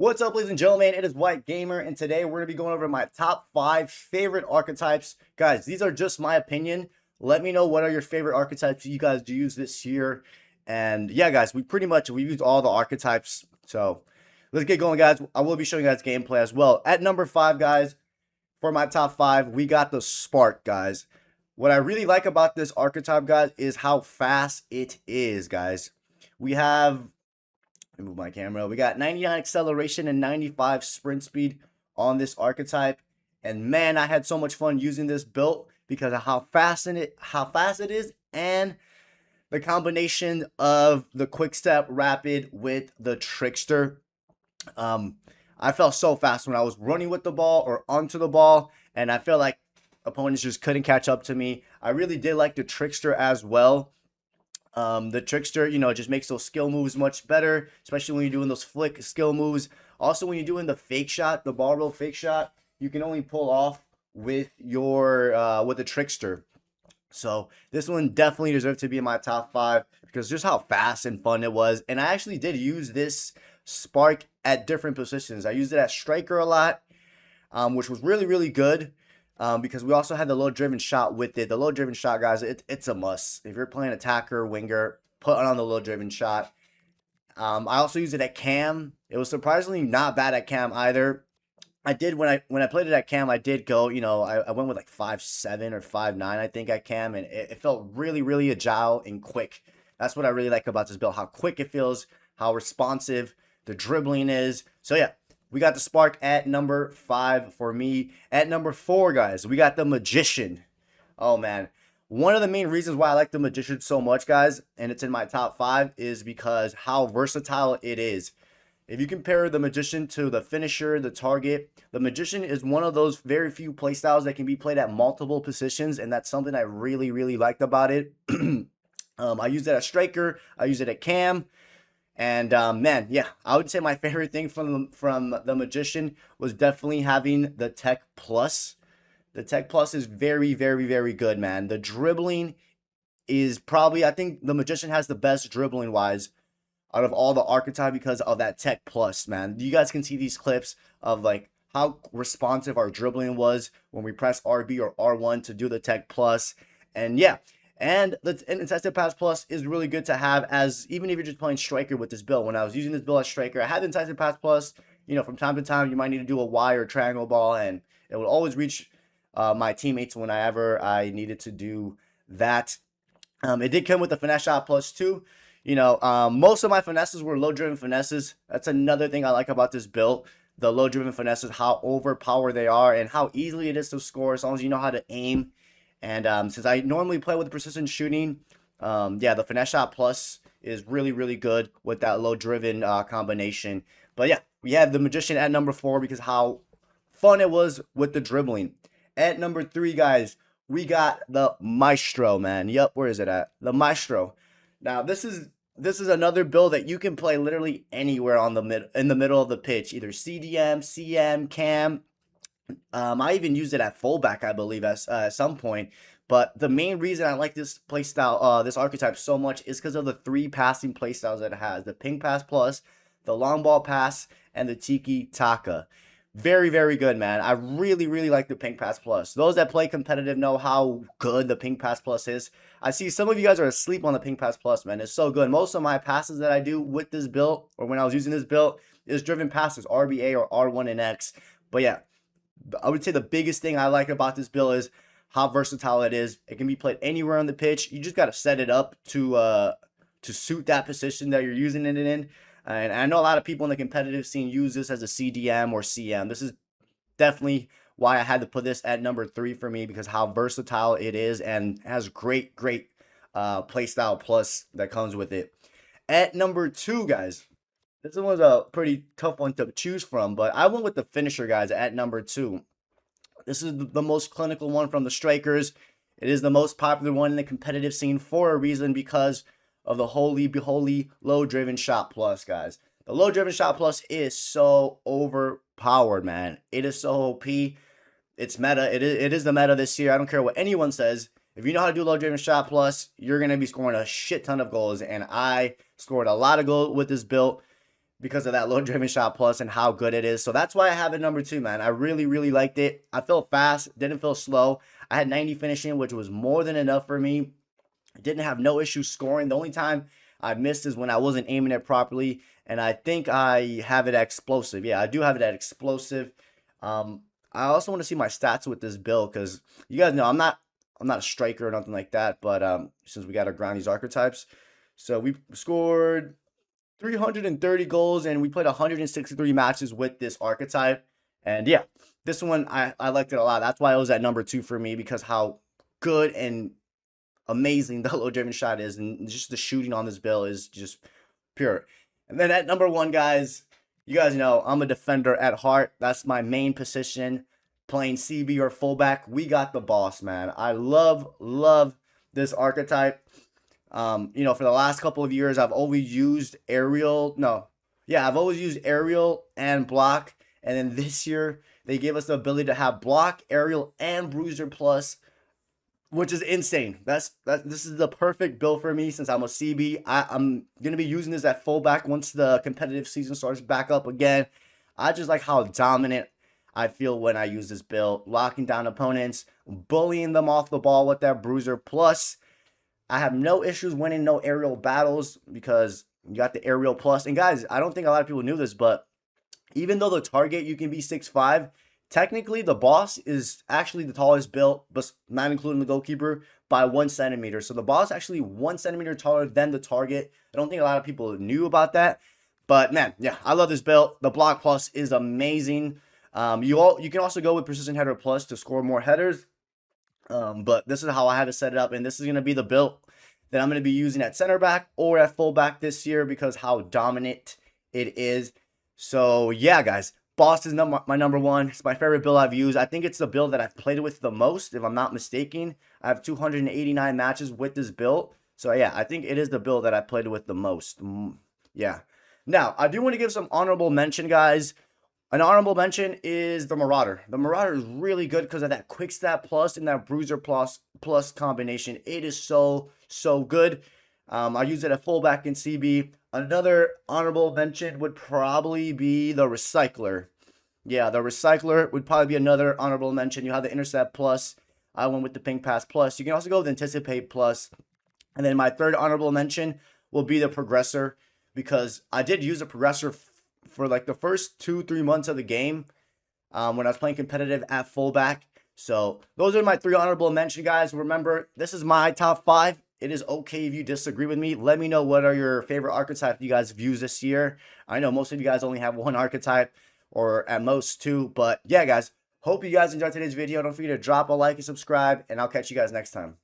What's up, ladies and gentlemen? It is White Gamer, and today we're going to be going over my top 5 favorite archetypes. Guys, these are just my opinion. Let me know what are your favorite archetypes you guys use this year. And yeah, guys, we used all the archetypes. So let's get going, guys. I will be showing you guys gameplay as well. At number 5, guys, for my top 5, we got the Spark, guys. What I really like about this archetype, guys, is how fast it is, guys. We have move my camera. We got 99 acceleration and 95 sprint speed on this archetype. And man, I had so much fun using this build because of how fast it is, and the combination of the quick step rapid with the trickster. I felt so fast when I was running with the ball or onto the ball, and I felt like opponents just couldn't catch up to me. I really did like the trickster as well. The trickster, just makes those skill moves much better, especially when you're doing those flick skill moves. Also, when you're doing the fake shot, the barbell fake shot, you can only pull off with your with the trickster. So this one definitely deserved to be in my top 5 because just how fast and fun it was. And I actually did use this Spark at different positions. I used it at striker a lot, which was really good. Because we also had the low-driven shot with it. The low-driven shot, guys, it's a must. If you're playing attacker, winger, put on the low-driven shot. I also used it at cam. It was surprisingly not bad at cam either. I did when I played it at cam, I did go, I went with like 5'7" or 5'9", I think, at cam, and it felt really agile and quick. That's what I really like about this build, how quick it feels, how responsive the dribbling is. So yeah, we got the Spark at number 5 for me. At number 4, guys, we got the Magician. Oh, man. One of the main reasons why I like the Magician so much, guys, and it's in my top 5, is because how versatile it is. If you compare the Magician to the Finisher, the Target, the Magician is one of those very few playstyles that can be played at multiple positions, and that's something I really liked about it. I use it at striker. I use it at cam. And man, yeah, I would say my favorite thing from the Magician was definitely having the Tech Plus. The Tech Plus is very good, man. The dribbling is probably, I think the Magician has the best dribbling wise out of all the archetype because of that Tech Plus, man. You guys can see these clips of like how responsive our dribbling was when we press RB or R1 to do the Tech Plus. And yeah. And the Intensity Pass Plus is really good to have, as even if you're just playing striker with this build. When I was using this build as striker, I had the Intensity Pass Plus. From time to time, you might need to do a Y or triangle ball, and it would always reach my teammates whenever I needed to do that. It did come with the Finesse Shot Plus too. Most of my finesses were low-driven finesses. That's another thing I like about this build. The low-driven finesses, how overpowered they are, and how easily it is to score as long as you know how to aim. And since I normally play with precision shooting, yeah, the Finesse Shot Plus is really good with that low-driven combination. But yeah, we have the Magician at number 4 because how fun it was with the dribbling. At number 3, guys, we got the Maestro, man. Yep, where is it at? The Maestro. Now, this is another build that you can play literally anywhere in the middle of the pitch, either CDM, CM, cam. I even used it at fullback, I believe, at some point. But the main reason I like this playstyle, this archetype so much is because of the 3 passing playstyles that it has. The Ping Pass Plus, the Long Ball Pass, and the Tiki Taka. Very good, man. I really like the Ping Pass Plus. Those that play competitive know how good the Ping Pass Plus is. I see some of you guys are asleep on the Ping Pass Plus, man. It's so good. Most of my passes that I do with this build, or when I was using this build, is driven passes, RBA or R1 and X. But yeah, I would say the biggest thing I like about this build is how versatile it is. It can be played anywhere on the pitch. You just got to set it up to suit that position that you're using it in. And I know a lot of people in the competitive scene use this as a CDM or CM. This is definitely why I had to put this at number 3 for me, because how versatile it is and has great playstyle plus that comes with it. At number 2, guys, this one's a pretty tough one to choose from, but I went with the Finisher, guys, at number 2. This is the most clinical one from the strikers. It is the most popular one in the competitive scene for a reason, because of the holy low-driven shot plus, guys. The low-driven shot plus is so overpowered, man. It is so OP. It's meta. It is the meta this year. I don't care what anyone says. If you know how to do low-driven shot plus, you're going to be scoring a shit ton of goals, and I scored a lot of goals with this build. because of that low driven shot plus and how good it is. So that's why I have it number 2, man. I really, really liked it. I felt fast, didn't feel slow. I had 90 finishing, which was more than enough for me. I didn't have no issue scoring. The only time I missed is when I wasn't aiming it properly. And I think I have it at explosive. Yeah, I do have it at explosive. I also want to see my stats with this build because you guys know I'm not a striker or nothing like that. But since we got to grind these archetypes, so we scored 330 goals and we played 163 matches with this archetype. And yeah, this one I liked it a lot. That's why it was at number 2 for me, because how good and amazing the low driven shot is, and just the shooting on this build is just pure. And then at number 1, guys, you guys know I'm a defender at heart. That's my main position. Playing CB or fullback, we got the boss, man. I love this archetype. You know, for the last couple of years, I've always used aerial. I've always used aerial and block. And then this year, they gave us the ability to have block, aerial, and bruiser plus, which is insane. This is the perfect build for me since I'm a CB. I'm gonna be using this at fullback once the competitive season starts back up again. I just like how dominant I feel when I use this build, locking down opponents, bullying them off the ball with that bruiser plus. I have no issues winning no aerial battles because you got the aerial plus. And guys, I don't think a lot of people knew this, but even though the target you can be 6'5", technically the boss is actually the tallest built, but not including the goalkeeper, by 1 centimeter. So the boss is actually 1 centimeter taller than the target. I don't think a lot of people knew about that. But man, yeah, I love this build. The block plus is amazing. You can also go with precision header plus to score more headers. But this is how I have it set up, and this is going to be the build that I'm going to be using at center back or at fullback this year because how dominant it is. So yeah, guys, boss is my number 1. It's my favorite build I've used. I think it's the build that I've played with the most, if I'm not mistaken. I have 289 matches with this build. So yeah, I think it is the build that I played with the most. Yeah. Now, I do want to give some honorable mention, guys. An honorable mention is the Marauder. The Marauder is really good because of that quick stat plus and that bruiser plus combination. It is so good. I use it at fullback in CB. Another honorable mention would probably be the Recycler. Yeah, the Recycler would probably be another honorable mention. You have the Intercept plus. I went with the Ping Pass plus. You can also go with Anticipate plus. And then my third honorable mention will be the Progressor, because I did use a Progressor for like the first 2-3 months of the game when I was playing competitive at fullback. So those are my 3 honorable mention, guys. Remember, this is my top 5. It is okay if you disagree with me. Let me know what are your favorite archetypes you guys have used this year. I know most of you guys only have 1 archetype or at most 2. But yeah, guys, hope you guys enjoyed today's video. Don't forget to drop a like and subscribe, and I'll catch you guys next time.